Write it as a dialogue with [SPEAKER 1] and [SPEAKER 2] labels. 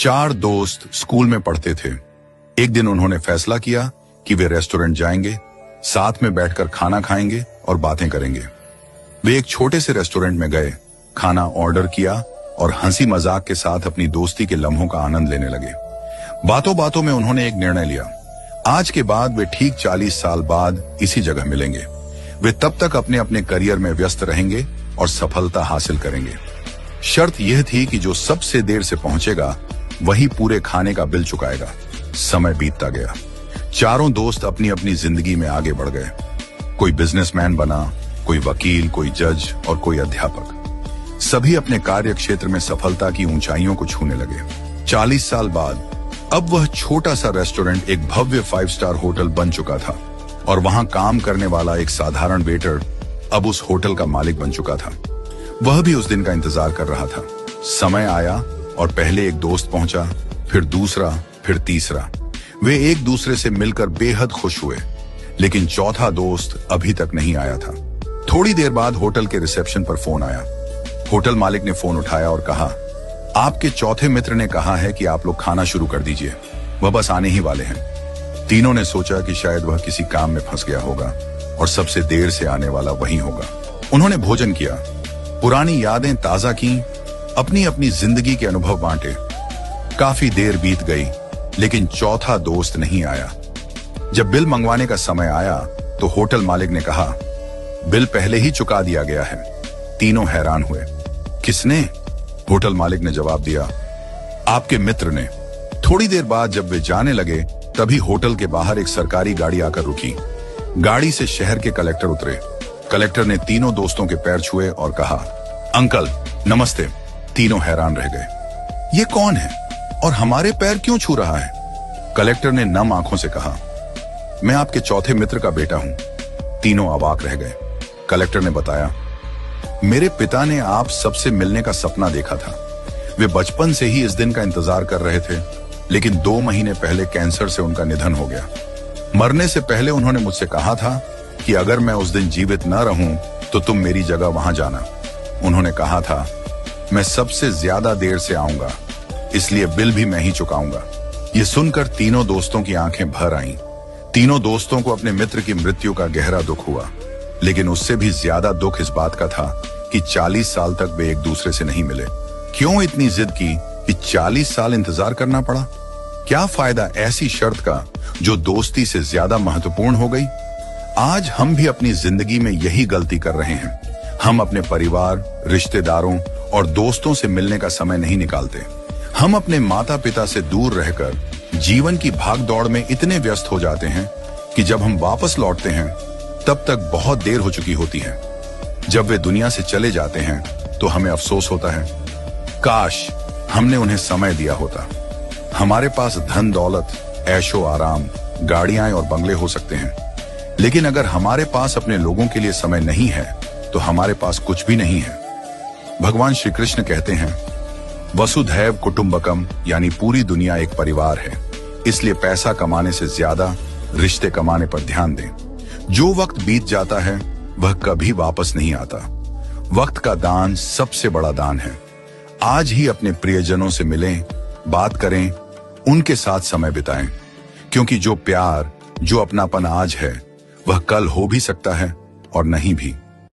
[SPEAKER 1] चार दोस्त स्कूल में पढ़ते थे। एक दिन उन्होंने फैसला किया कि वे रेस्टोरेंट जाएंगे, साथ में बैठकर खाना खाएंगे और बातें करेंगे। वे एक छोटे से रेस्टोरेंट में गए, खाना ऑर्डर किया और हंसी मजाक के साथ अपनी दोस्ती के लम्हों का आनंद लेने लगे। बातों बातों में उन्होंने एक निर्णय लिया। आज के बाद वे ठीक 40 साल बाद इसी जगह मिलेंगे। वे तब तक अपने अपने करियर में व्यस्त रहेंगे और सफलता हासिल करेंगे। शर्त यह थी कि जो सबसे देर से पहुंचेगा वही पूरे खाने का बिल चुकाएगा। समय बीतता गया। चारों दोस्त अपनी अपनी जिंदगी में आगे बढ़ गए। कोई बिजनेसमैन बना, कोई वकील, कोई जज और कोई अध्यापक। सभी अपने कार्य क्षेत्र में सफलता की ऊंचाइयों को छूने लगे। 40 साल बाद अब वह छोटा सा रेस्टोरेंट एक भव्य 5 स्टार होटल बन चुका था और वहां काम करने वाला एक साधारण वेटर अब उस होटल का मालिक बन चुका था। वह भी उस दिन का इंतजार कर रहा था। समय आया और पहले एक दोस्त पहुंचा, फिर दूसरा, फिर तीसरा। वे एक दूसरे से मिलकर बेहद खुश हुए, लेकिन चौथा दोस्त अभी तक नहीं आया था। थोड़ी देर बाद होटल के रिसेप्शन पर फोन आया। होटल मालिक ने फोन उठाया और कहा, आपके चौथे मित्र ने कहा है कि आप लोग खाना शुरू कर दीजिए, वह बस आने ही वाले हैं। तीनों ने सोचा कि शायद वह किसी काम में फंस गया होगा और सबसे देर से आने वाला वही होगा। उन्होंने भोजन किया, पुरानी यादें ताजा की, अपनी अपनी जिंदगी के अनुभव बांटे। काफी देर बीत गई, लेकिन चौथा दोस्त नहीं आया। जब बिल मंगवाने का समय आया तो होटल मालिक ने कहा, बिल पहले ही चुका दिया गया है। तीनों हैरान हुए। किसने? होटल मालिक ने जवाब दिया, आपके मित्र ने। थोड़ी देर बाद जब वे जाने लगे तभी होटल के बाहर एक सरकारी गाड़ी आकर रुकी। गाड़ी से शहर के कलेक्टर उतरे। कलेक्टर ने तीनों दोस्तों के पैर छुए और कहा, अंकल नमस्ते। तीनों हैरान रह गए। ये कौन है और हमारे पैर क्यों छू रहा है? कलेक्टर ने नम आंखों से कहा, मैं आपके चौथे मित्र का बेटा हूं। तीनों अवाक रह गए। कलेक्टर ने बताया, मेरे पिता ने आप सबसे मिलने का सपना देखा था। वे बचपन से ही इस दिन का इंतजार कर रहे थे, लेकिन 2 महीने पहले कैंसर से उनका निधन हो गया। मरने से पहले उन्होंने मुझसे कहा था कि अगर मैं उस दिन जीवित न रहूं तो तुम मेरी जगह वहां जाना। उन्होंने कहा था, मैं सबसे ज्यादा देर से आऊंगा, इसलिए बिल भी मैं ही चुकाऊंगा। ये सुनकर तीनों दोस्तों की आंखें भर आईं। तीनों दोस्तों को अपने मित्र की मृत्यु का गहरा दुख हुआ, लेकिन उससे भी ज्यादा दुख इस बात का था कि 40 साल तक वे एक दूसरे से नहीं मिले। क्यों इतनी जिद की कि 40 साल इंतजार करना पड़ा? क्या फायदा ऐसी शर्त का जो दोस्ती से ज्यादा महत्वपूर्ण हो गई? आज हम भी अपनी जिंदगी में यही गलती कर रहे हैं। हम अपने परिवार, रिश्तेदारों और दोस्तों से मिलने का समय नहीं निकालते। हम अपने माता पिता से दूर रहकर जीवन की भागदौड़ में इतने व्यस्त हो जाते हैं कि जब हम वापस लौटते हैं तब तक बहुत देर हो चुकी होती है। जब वे दुनिया से चले जाते हैं तो हमें अफसोस होता है, काश हमने उन्हें समय दिया होता। हमारे पास धन दौलत, ऐशो आराम, गाड़ियां और बंगले हो सकते हैं, लेकिन अगर हमारे पास अपने लोगों के लिए समय नहीं है तो हमारे पास कुछ भी नहीं है। भगवान श्री कृष्ण कहते हैं, वसुधैव कुटुंबकम, यानी पूरी दुनिया एक परिवार है। इसलिए पैसा कमाने से ज्यादा रिश्ते कमाने पर ध्यान दें। जो वक्त बीत जाता है वह कभी वापस नहीं आता। वक्त का दान सबसे बड़ा दान है। आज ही अपने प्रियजनों से मिलें, बात करें, उनके साथ समय बिताएं, क्योंकि जो प्यार, जो अपनापन आज है वह कल हो भी सकता है और नहीं भी।